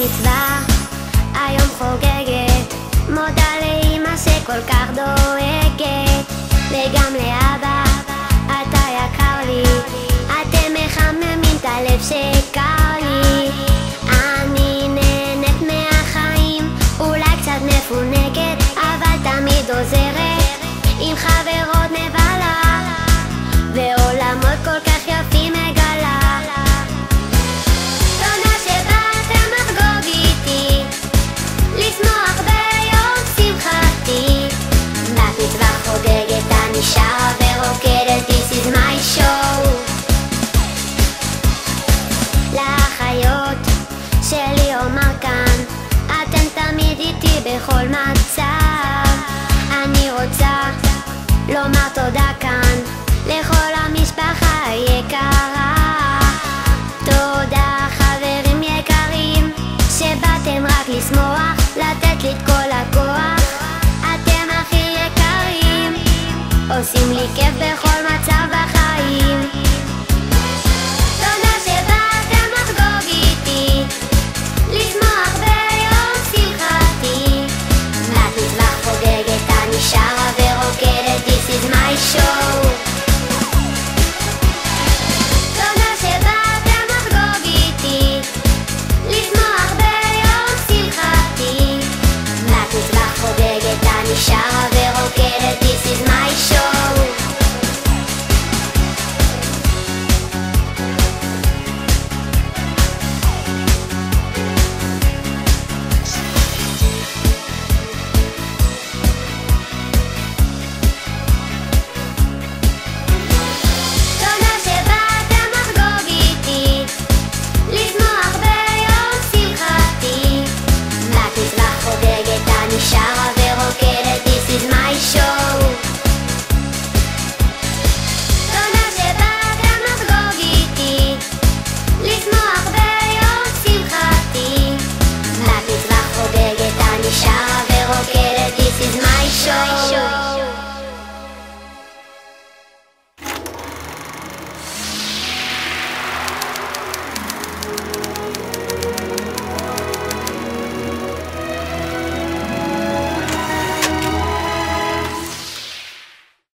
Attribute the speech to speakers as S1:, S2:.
S1: מצווה היום חוגגת, מודה לאמא שכל כך דואגת, וגם לאבא, אתה יקר לי, אתם מחממים את הלב שקר לי. אני נהנית מהחיים, אולי קצת מפונקת, אבל תמיד עוזרת, עם חברות מבלה, ועולמות כל כך יפים מגלה. שרה ורוקדת, this is my show. לאחיות שלי אומר כאן, אתן תמיד איתי בכל מצב. אני רוצה לומר תודה כאן לכל המשפחה היקרה. תודה חברים יקרים שבאתם רק לשמוח, לתת לי את כל הכוח. אתם הכי יקרים, עושים לי כיף